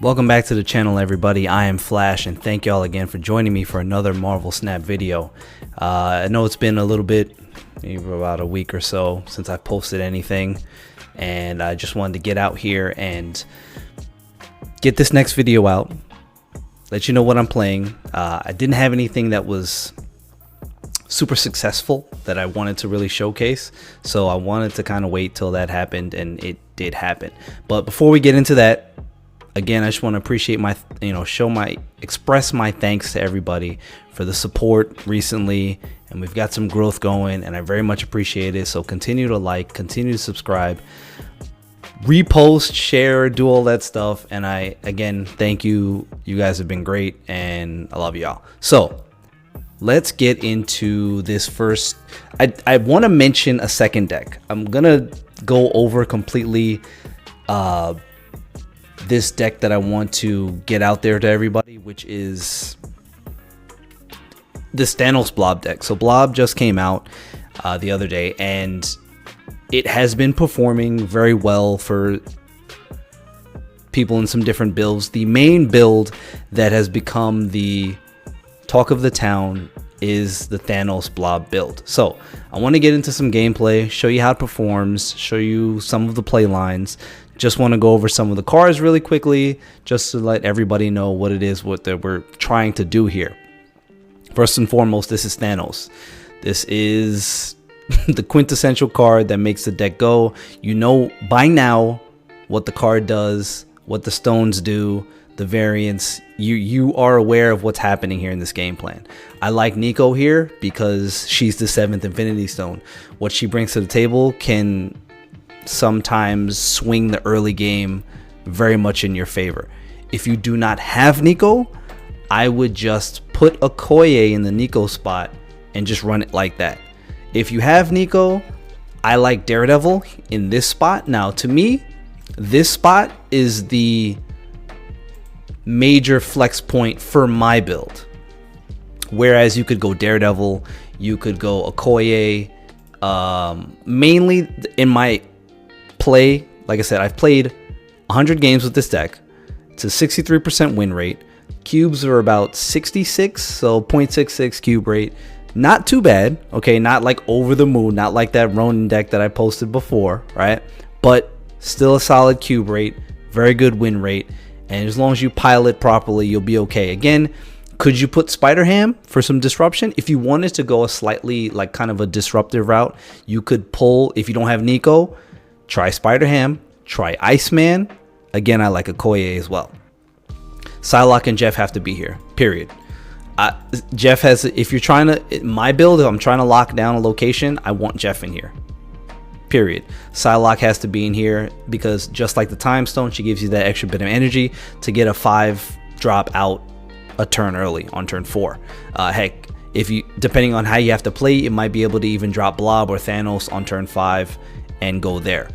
Welcome back to the channel, everybody. I am Flash, and thank y'all again for joining me for another Marvel Snap video. I know it's been a little bit, maybe about a week or so since I posted anything, and I just wanted to get out here and get this next video out, let you know what I'm playing. I didn't have anything that was super successful that I wanted to really showcase, so I wanted to kind of wait till that happened, and it did happen. But before we get into that, again, I just want to appreciate my, express my thanks to everybody for the support recently, and we've got some growth going, and I very much appreciate it. So continue to like, continue to subscribe, repost, share, do all that stuff. And I, again, thank you. You guys have been great, and I love y'all. So let's get into this first. I want to mention a second deck. I'm gonna go over completely this deck that I want to get out there to everybody, which is this Thanos Blob deck. So Blob just came out the other day, and it has been performing very well for people in some different builds. The main build that has become the talk of the town is the Thanos Blob build. So I want to get into some gameplay, show you how it performs, show you some of the play lines. Just want to go over some of the cards really quickly, just to let everybody know what it is, what we're trying to do here. First and foremost, this is Thanos. This is the quintessential card that makes the deck go. You know by now what the card does, what the stones do, the variants. You are aware of what's happening here in this game plan. I like Nico here because she's the 7th Infinity Stone. What she brings to the table can sometimes swing the early game very much in your favor. If you do not have Nico, I would just put Okoye in the Nico spot and just run it like that. If you have Nico, I like Daredevil in this spot. Now, to me, this spot is the major flex point for my build. Whereas you could go Daredevil, you could go Okoye. Mainly in my play, like I said, I've played 100 games with this deck. It's a 63% win rate. Cubes are about 66, so 0.66 cube rate. Not too bad, okay? Not like over the moon, not like that Ronin deck that I posted before, right? But still a solid cube rate, very good win rate, and as long as you pilot properly, you'll be okay. Again, could you put Spider-Ham for some disruption? If you wanted to go a slightly like kind of a disruptive route, you could pull, if you don't have Nico, try Spider-Ham, try Iceman. Again, I like Okoye as well. Psylocke and Jeff have to be here, period. Jeff has, if you're trying to, my build, if I'm trying to lock down a location, I want Jeff in here, period. Psylocke has to be in here because just like the Time Stone, she gives you that extra bit of energy to get a 5 drop out a turn early on turn 4. Heck, if you, depending on how you have to play, it might be able to even drop Blob or Thanos on turn 5 and go there.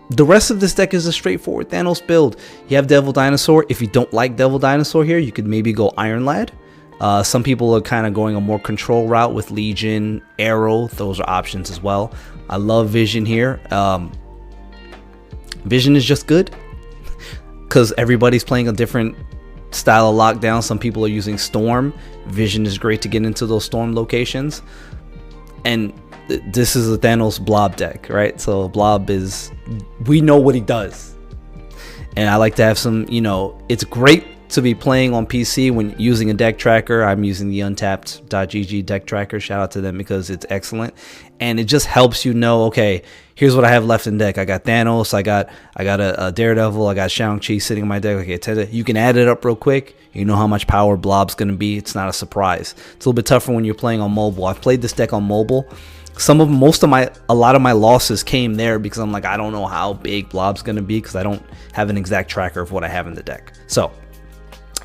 The rest of this deck is a straightforward Thanos build. You have Devil Dinosaur. If you don't like Devil Dinosaur here, you could maybe go Iron Lad. Some people are kind of going a more control route with Legion, Arrow. Those are options as well. I love Vision here. Vision is just good because everybody's playing a different style of lockdown. Some people are using Storm. Vision is great to get into those Storm locations. And this is a Thanos Blob deck, right? So Blob is, we know what he does. And I like to have some, it's great to be playing on PC when using a deck tracker. I'm using the untapped.gg deck tracker. Shout out to them because it's excellent. And it just helps you know, okay, here's what I have left in deck. I got Thanos, I got a Daredevil, I got Shang-Chi sitting in my deck. Okay, you can add it up real quick. You know how much power Blob's going to be. It's not a surprise. It's a little bit tougher when you're playing on mobile. I've played this deck on mobile. A lot of my losses came there because I'm like, I don't know how big Blob's going to be because I don't have an exact tracker of what I have in the deck. So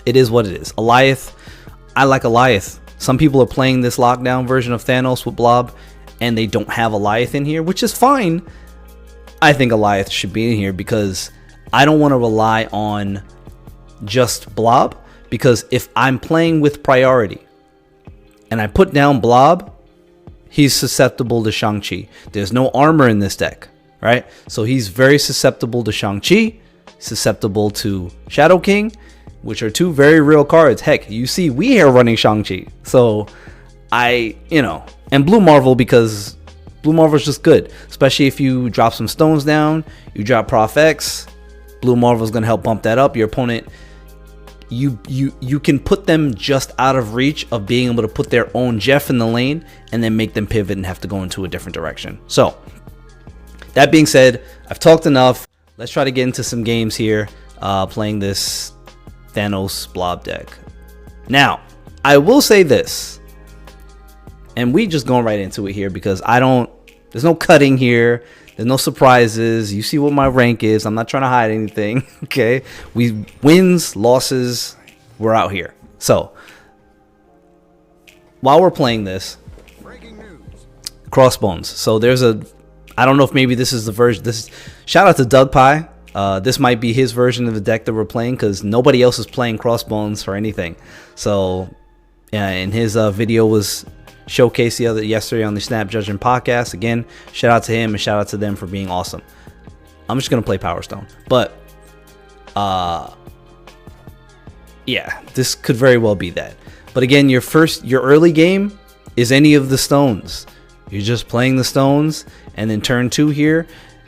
it is what it is. Alioth, I like Alioth. Some people are playing this lockdown version of Thanos with Blob and they don't have Alioth in here, which is fine. I think Alioth should be in here because I don't want to rely on just Blob, because if I'm playing with priority and I put down Blob, he's susceptible to Shang-Chi. There's no armor in this deck, right? So he's very susceptible to Shang-Chi. susceptible to Shadow King, which are two very real cards. Heck, you see we here running Shang-Chi. So and Blue Marvel, because Blue Marvel is just good, especially if you drop some stones down, you drop Prof X, Blue Marvel is going to help bump that up. Your opponent, you can put them just out of reach of being able to put their own Jeff in the lane and then make them pivot and have to go into a different direction. So that being said, I've talked enough. Let's try to get into some games here, playing this Thanos Blob deck. Now, I will say this, and we just going right into it here because there's no cutting here. There's no surprises. You see what my rank is. I'm not trying to hide anything. Okay. Wins, losses, we're out here. So while we're playing this, Crossbones. So I don't know if maybe this is the version. Shout out to Doug Pie. This might be his version of the deck that we're playing because nobody else is playing Crossbones for anything. So and his video was showcased yesterday on the Snap Judgment podcast. Again, shout out to him and shout out to them for being awesome. I'm just gonna play Power Stone, but yeah, this could very well be that. But again, your early game is any of the stones. You're just playing the stones, and then turn 2 here.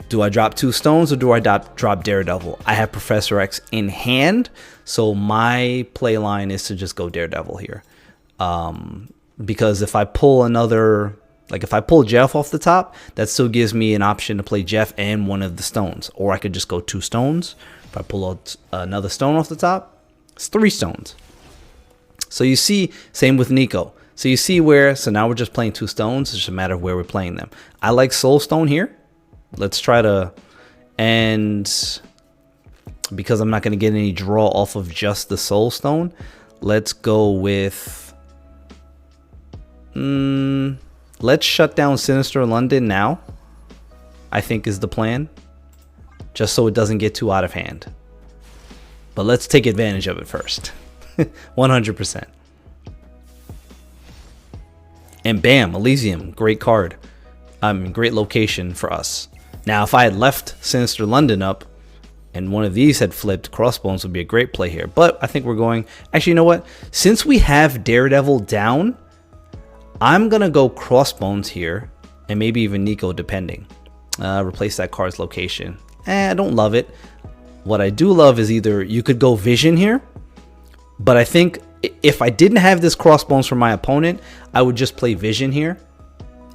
Do I drop 2 stones or do I drop Daredevil? I have Professor X in hand, so my play line is to just go Daredevil here. Because if I pull if I pull Jeff off the top, that still gives me an option to play Jeff and one of the stones. Or I could just go 2 stones. If I pull out another stone off the top, it's 3 stones. So you see, same with Nico. So you see so now we're just playing 2 stones. It's just a matter of where we're playing them. I like Soul Stone here. Let's try to, and because I'm not going to get any draw off of just the Soul Stone, let's go with, let's shut down Sinister London now, I think is the plan, just so it doesn't get too out of hand. But let's take advantage of it first. 100%. And bam, Elysium, great card. Great location for us. Now, if I had left Sinister London up and one of these had flipped, Crossbones would be a great play here. But I think we're going, actually, you know what? Since we have Daredevil down, I'm going to go Crossbones here, and maybe even Nico, depending. Replace that card's location. I don't love it. What I do love is either you could go Vision here, but I think if I didn't have this Crossbones for my opponent, I would just play Vision here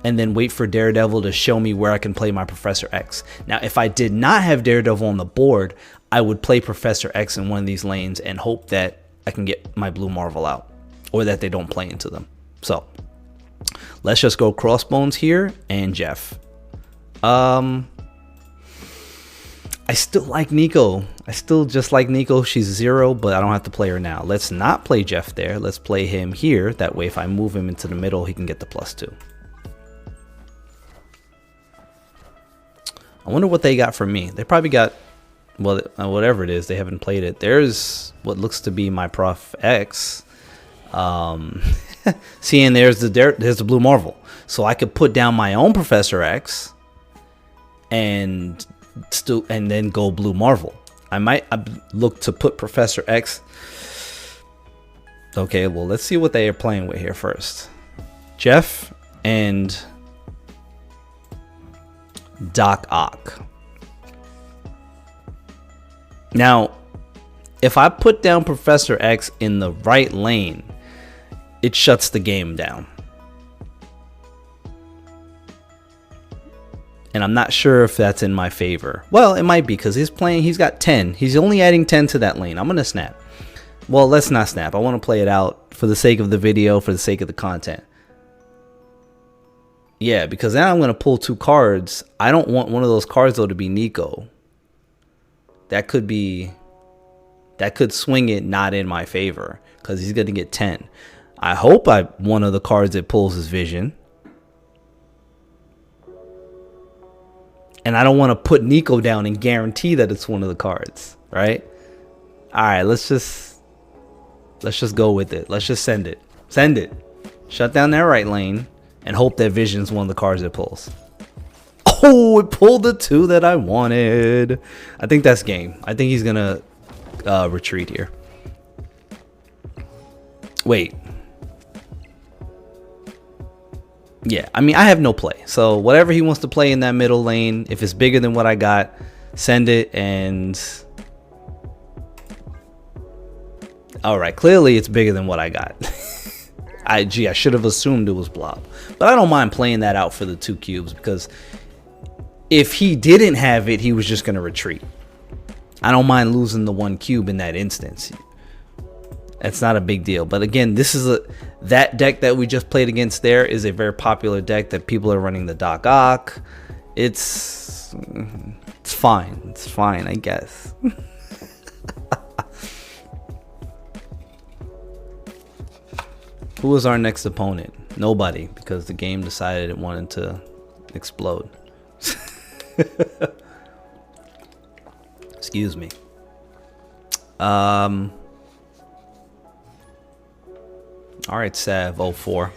and then wait for Daredevil to show me where I can play my Professor X. Now, if I did not have Daredevil on the board, I would play Professor X in one of these lanes and hope that I can get my Blue Marvel out, or that they don't play into them. So let's just go Crossbones here and Jeff. I still like Nico. I still just like Nico. She's 0, but I don't have to play her now. Let's not play Jeff there. Let's play him here. That way, if I move him into the middle, he can get the +2. I wonder what they got for me. They probably got, well, whatever it is. They haven't played it. There's what looks to be my Prof X. Seeing there's the Blue Marvel. So I could put down my own Professor X and then go Blue Marvel. I might look to put Professor X. Okay, well, let's see what they are playing with here first. Jeff and Doc Ock. Now, if I put down Professor X in the right lane, it shuts the game down. And I'm not sure if that's in my favor. Well, it might be, because he's got 10. He's only adding 10 to that lane. I'm going to snap. Well, let's not snap. I want to play it out for the sake of the video, for the sake of the content. Yeah, because now I'm going to pull 2 cards. I don't want one of those cards, though, to be Nico. That could swing it not in my favor, because he's going to get 10. I hope one of the cards it pulls is Vision. And I don't want to put Nico down and guarantee that it's one of the cards, right? All right, let's just go with it. Let's just send it. Send it. Shut down that right lane and hope that Vision's one of the cards it pulls. Oh, it pulled the 2 that I wanted. I think that's game. I think he's gonna retreat here. Wait. Yeah, I mean, I have no play. So whatever he wants to play in that middle lane, if it's bigger than what I got, send it. And all right, clearly it's bigger than what I got. I should have assumed it was Blob, but I don't mind playing that out for the 2 cubes, because if he didn't have it, he was just gonna retreat. I don't mind losing the 1 cube in that instance. It's not a big deal. But again, this is that deck that we just played against there is a very popular deck that people are running the Doc Ock. It's fine. It's fine, I guess. Who is our next opponent? Nobody, because the game decided it wanted to explode. Excuse me. All right, Sav 04.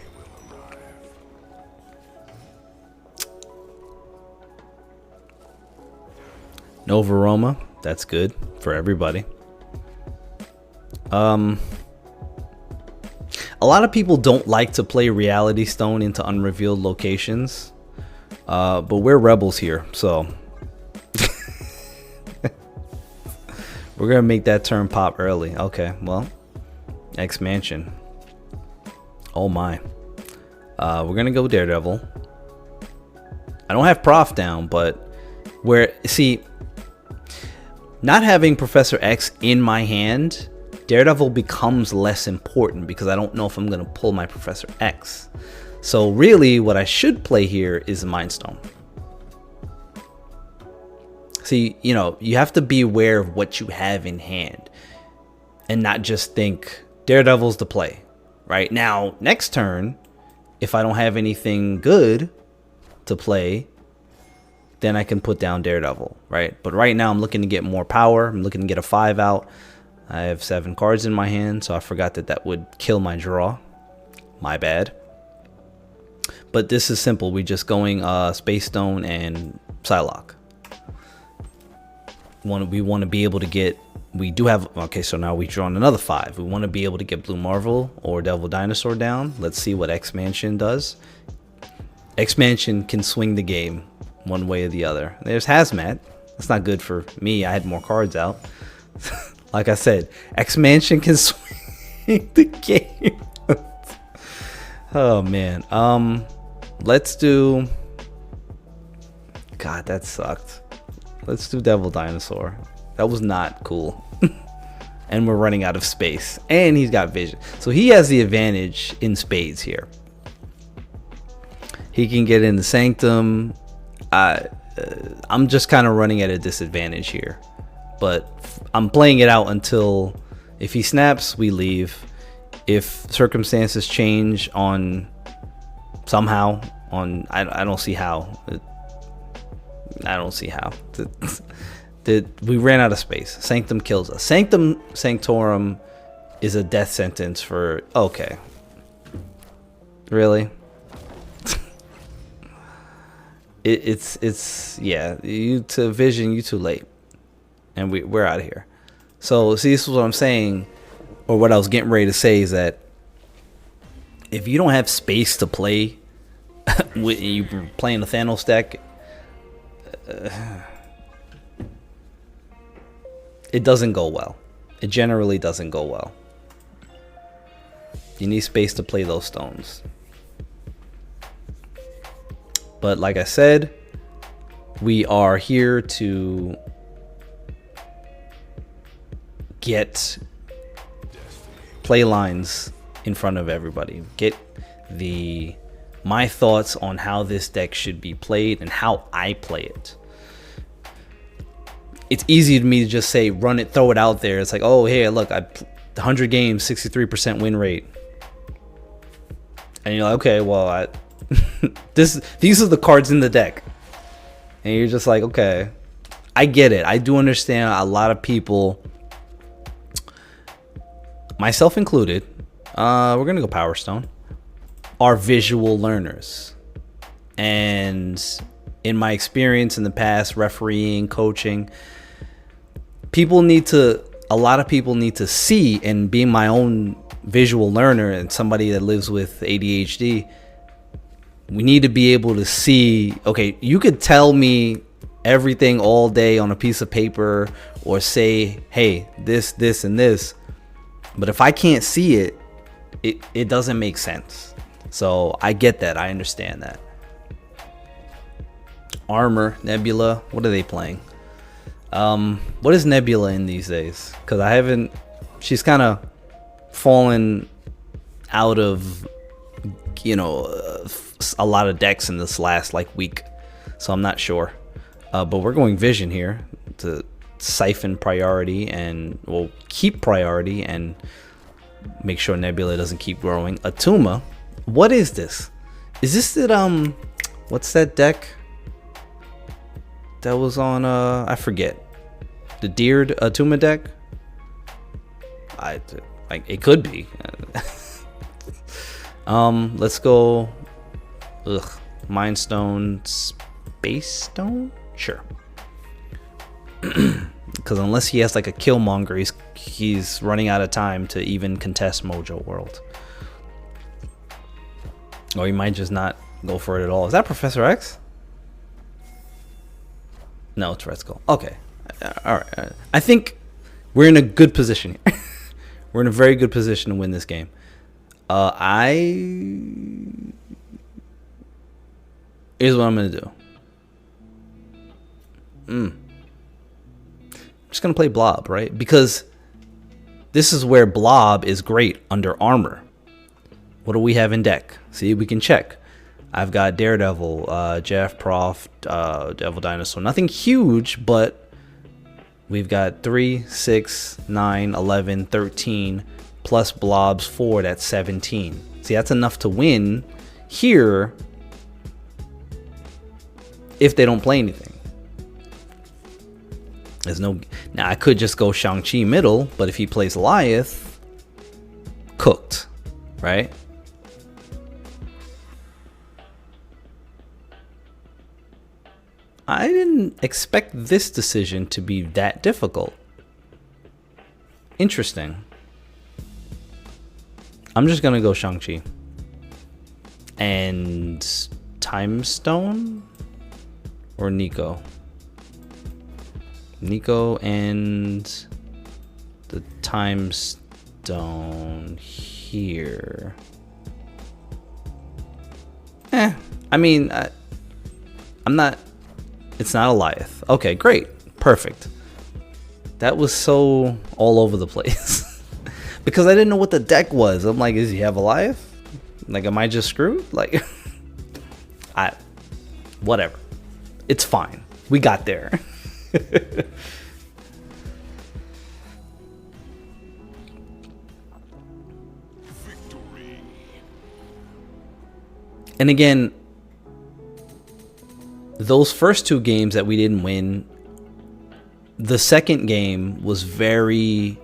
Nova Roma, that's good for everybody. A lot of people don't like to play Reality Stone into unrevealed locations, but we're rebels here, so we're gonna make that turn pop early. Okay, well, X Mansion. Oh my. We're gonna go Daredevil. I don't have Prof down, but see, not having Professor X in my hand, Daredevil becomes less important because I don't know if I'm gonna pull my Professor X. So really what I should play here is Mind Stone. See, you know, you have to be aware of what you have in hand and not just think Daredevil's the play. Right now, next turn, if I don't have anything good to play, then I can put down Daredevil, right? But right now, I'm looking to get more power. I'm looking to get a 5 out. I have 7 cards in my hand, so I forgot that would kill my draw. My bad. But this is simple. We're just going Space Stone and Psylocke. We want to be able to get. We do have, okay, so now we've drawn another 5. We want to be able to get Blue Marvel or Devil Dinosaur down. Let's see what X Mansion does. X Mansion can swing the game one way or the other. There's Hazmat. That's not good for me. I had more cards out. Like I said, X Mansion can swing the game. Oh, man. Let's do... God, that sucked. Let's do Devil Dinosaur. That was not cool. And we're running out of space. And he's got vision. So he has the advantage in spades here. He can get in the Sanctum. I'm just kind of running at a disadvantage here. But I'm playing it out until if he snaps, we leave. If circumstances change on somehow, I don't see how. I don't see how. We ran out of space. Sanctum kills us. Sanctum Sanctorum is a death sentence for... Okay. Really? it's yeah, you to vision, you too late. And we're out of here. So see, this is what I'm saying, or what I was getting ready to say, is that if you don't have space to play when you're playing the Thanos deck, it doesn't go well. It generally doesn't go well. You need space to play those stones. But like I said, we are here to get play lines in front of everybody. Get my thoughts on how this deck should be played and how I play it. It's easy to me to just say run it, throw it out there. It's like, oh, hey, look, 100 games, 63% win rate. And you're like, okay, well, these are the cards in the deck. And you're just like, okay, I get it. I do understand a lot of people, myself included, we're going to go Power Stone, are visual learners. And in my experience in the past, refereeing, coaching, a lot of people need to see, and being my own visual learner and somebody that lives with ADHD, we need to be able to see, okay, you could tell me everything all day on a piece of paper or say, hey, this, and this. But if I can't see it, it doesn't make sense. So I get that. I understand that. Armor, Nebula, what are they playing? What is Nebula in these days? Because she's kind of fallen out of, a lot of decks in this last week. So I'm not sure. But we're going Vision here to siphon priority and we'll keep priority and make sure Nebula doesn't keep growing. Atuma, what is this? Is this that what's that deck that was on I forget, the Deered Atuma deck? It could be. Let's go. Mind Stone, Space Stone, sure. Because unless he has a Killmonger, he's running out of time to even contest Mojo World. Or he might just not go for it at all. Is that Professor X? No, it's Red Skull. Okay. All right. I think we're in a good position here. We're in a very good position to win this game. Here's what I'm going to do. I'm just going to play Blob, right? Because this is where Blob is great under armor. What do we have in deck? See, we can check. I've got Daredevil, Jeff, Prof, Devil Dinosaur. Nothing huge, but we've got 3, 6, 9, 11, 13, plus Blob's 4, that's 17. See, that's enough to win here if they don't play anything. There's no... Now, I could just go Shang-Chi middle, but if he plays Goliath, cooked, right? I didn't expect this decision to be that difficult. Interesting. I'm just gonna go Shang-Chi. And Time Stone? Or Nico? Nico and the Time Stone here. I mean, I'm not... It's not Goliath. Okay, great. Perfect. That was so all over the place. Because I didn't know what the deck was. I'm like, does he have Goliath? Am I just screwed? Whatever. It's fine. We got there. And again, those first 2 games that we didn't win, the second game was very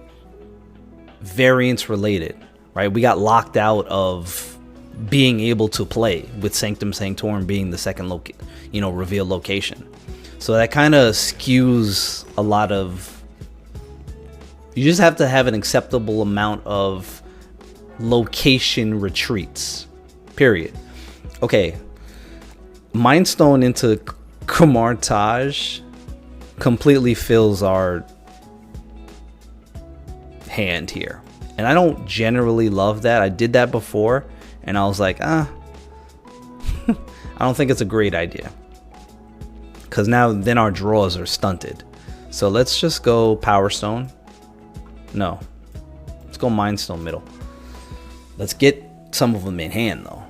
variance related, right? We got locked out of being able to play with Sanctum Sanctorum being the second reveal location. So that kind of skews a lot of... You just have to have an acceptable amount of location retreats, period. Okay, Mind Stone into Kumar Taj completely fills our hand here. And I don't generally love that. I did that before and I was like, I don't think it's a great idea. Because then our draws are stunted. So let's just go Power Stone. No. Let's go Mind Stone middle. Let's get some of them in hand though.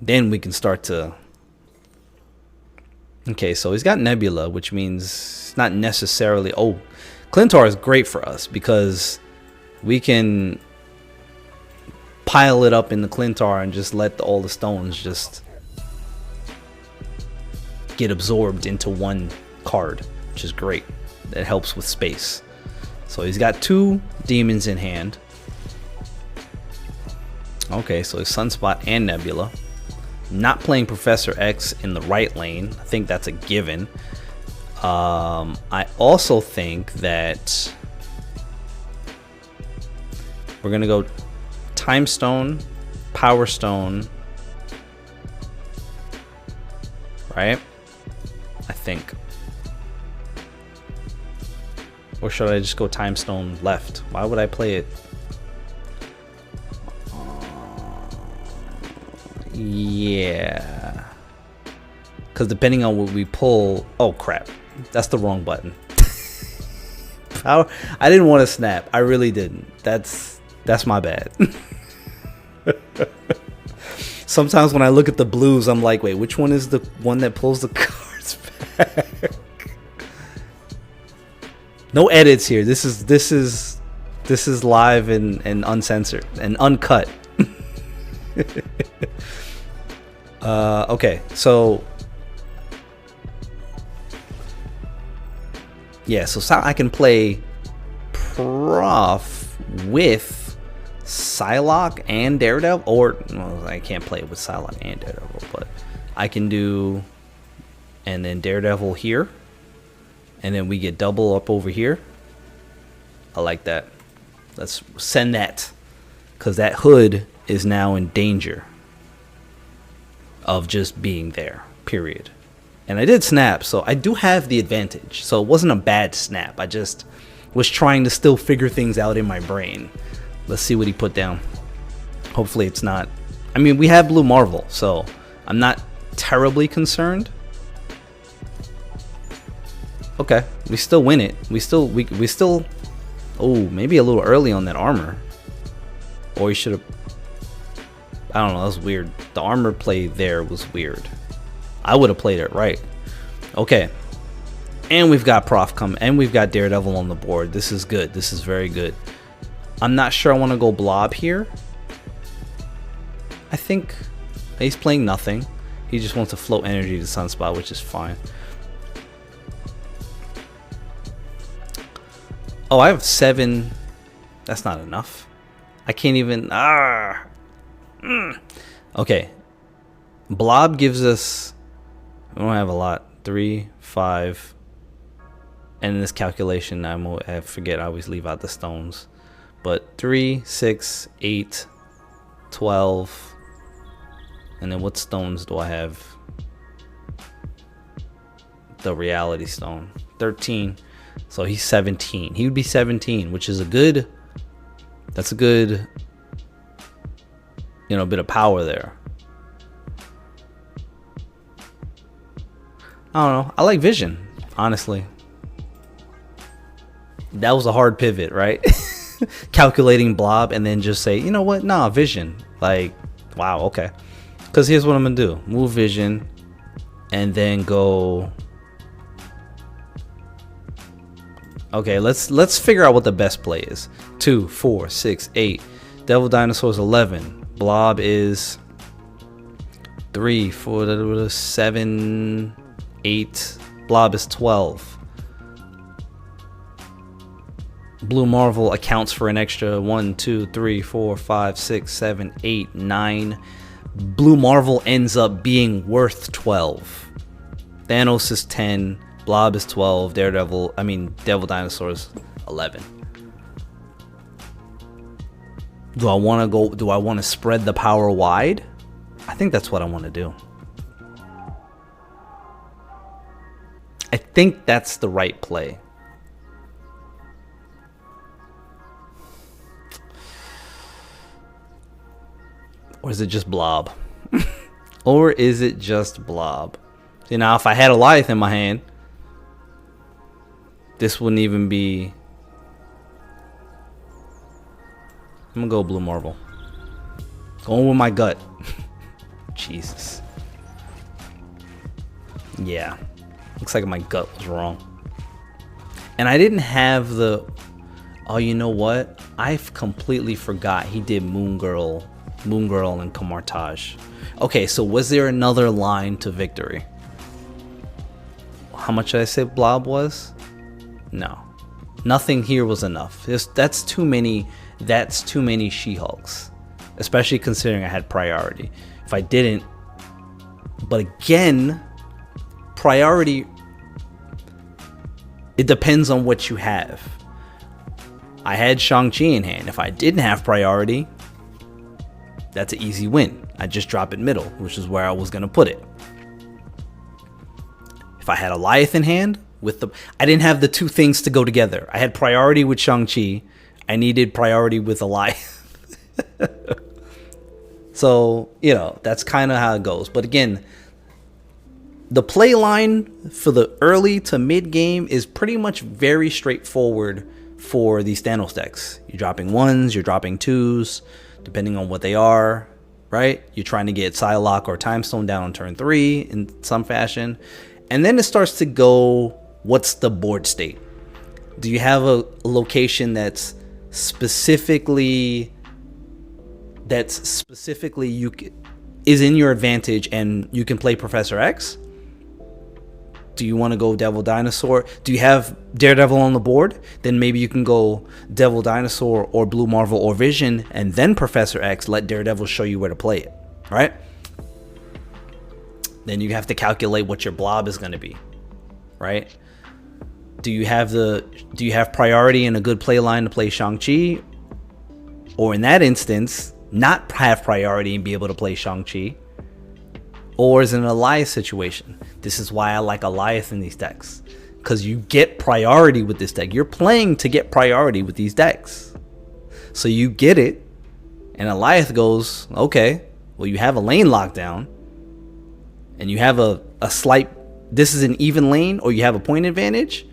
Then we can start to... Okay, so he's got Nebula, which means it's not necessarily... Oh, Clintar is great for us because we can pile it up in the Clintar and just let all the stones just get absorbed into one card, which is great. That helps with space. So he's got 2 demons in hand. Okay, so he's Sunspot and Nebula. Not playing Professor X in the right lane. I think that's a given. I also think that we're gonna go Time Stone, Power Stone, right? I think. Or should I just go Time Stone left? Why would I play it? Yeah. Because depending on what we pull... Oh, crap. That's the wrong button. Power. I didn't want to snap. I really didn't. That's my bad. Sometimes when I look at the blues, I'm like, wait, which one is the one that pulls the cards back? No edits here. This is live and uncensored and uncut. Okay, so yeah, so I can play Prof with Psylocke and Daredevil, or well, I can't play it with Psylocke and Daredevil, but I can do, and then Daredevil here, and then we get double up over here. I like that. Let's send that, because that hood is now in danger of just being there, period. And I did snap, so I do have the advantage. So it wasn't a bad snap. I just was trying to still figure things out in my brain. Let's see what he put down. Hopefully it's not... I mean, we have Blue Marvel, so I'm not terribly concerned. Okay, we still win it. We still... Oh, maybe a little early on that armor. Or he should have... I don't know, that was weird. The armor play there was weird. I would have played it right. Okay. And we've got Prof come, and we've got Daredevil on the board. This is good. This is very good. I'm not sure I want to go Blob here. I think he's playing nothing. He just wants to float energy to Sunspot, which is fine. Oh, I have 7. That's not enough. I can't even... Okay. Blob gives us... I don't have a lot. 3, 5. And in this calculation, I forget, I always leave out the stones. But 3, 6, 8, 12. And then what stones do I have? The reality stone. 13. So he's 17. He would be 17, which is a good... That's a good... You know, bit of power there. I don't know. I like Vision, honestly. That was a hard pivot, right? Calculating Blob and then just say, you know what? Nah, Vision. Like, wow, okay. Because here's what I'm going to do. Move Vision and then go... Okay, let's figure out what the best play is. 2, 4, 6, 8. Devil Dinosaur is 11. Blob is 3, 4, 7, 8. Blob is 12. Blue Marvel accounts for an extra 1, 2, 3, 4, 5, 6, 7, 8, 9. Blue Marvel ends up being worth 12. Thanos is 10. Blob is 12. Devil Dinosaur is 11. Do I want to spread the power wide? I think that's what I want to do. I think that's the right play. Or is it just Blob? Or is it just Blob? See, now if I had a Goliath in my hand, this wouldn't even be... I'm gonna go Blue Marvel. Going with my gut. Jesus. Yeah. Looks like my gut was wrong. And I didn't have the... Oh, you know what? I completely forgot he did Moon Girl and Kamartage. Okay, so was there another line to victory? How much did I say Blob was? No. Nothing here was enough. That's too many She-Hulks. Especially considering I had priority. If I didn't, But again, priority, it depends on what you have. I had Shang-Chi in hand. If I didn't have priority, that's an easy win. I just drop it middle, which is where I was going to put it. If I had Alioth in hand, I didn't have the two things to go together. I had priority with Shang-Chi. I needed priority with Alioth. So, you know, that's kind of how it goes. But again, the play line for the early to mid game is pretty much very straightforward for these Thanos decks. You're dropping 1s, you're dropping 2s, depending on what they are, right? You're trying to get Psylocke or Time Stone down on turn 3 in some fashion. And then it starts to go, what's the board state? Do you have a location that's specifically is in your advantage and you can play Professor X? Do you want to go Devil Dinosaur? Do you have Daredevil on the board? Then maybe you can go Devil Dinosaur or Blue Marvel or Vision and then Professor X. Let Daredevil show you where to play it, right? Then you have to calculate what your blob is going to be, right? Do you have priority in a good play line to play Shang-Chi? Or in that instance, not have priority and be able to play Shang-Chi? Or is it an Alioth situation? This is why I like Alioth in these decks. Because you get priority with this deck. You're playing to get priority with these decks. So you get it. And Alioth goes, okay, well, you have a lane lockdown. And you have a slight, this is an even lane, or you have a point advantage.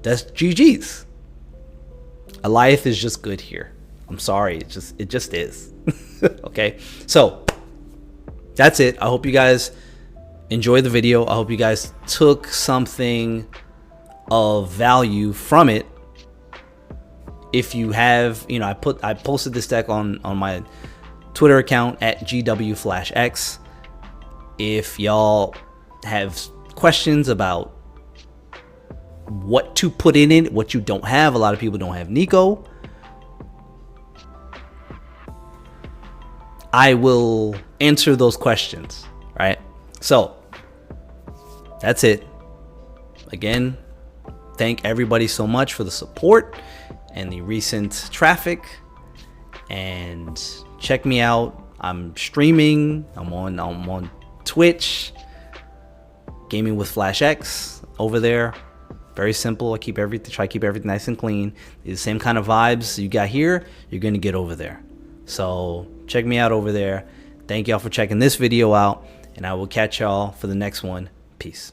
That's GG's. Alioth is just good here. I'm sorry, it just is. Okay, so that's it. I hope you guys enjoyed the video. I hope you guys took something of value from it. If you have, you know, I posted this deck on my Twitter account at GWFlashX. If y'all have questions about what to put in it, what you don't have, a lot of people don't have Nico, I will answer those questions, right? So that's it. Again, thank everybody so much for the support and the recent traffic, and check me out. I'm streaming. I'm on Twitch, Gaming with Flash X over there. Very simple. I try to keep everything nice and clean. The same kind of vibes you got here, you're gonna get over there. So check me out over there. Thank y'all for checking this video out, and I will catch y'all for the next one. Peace.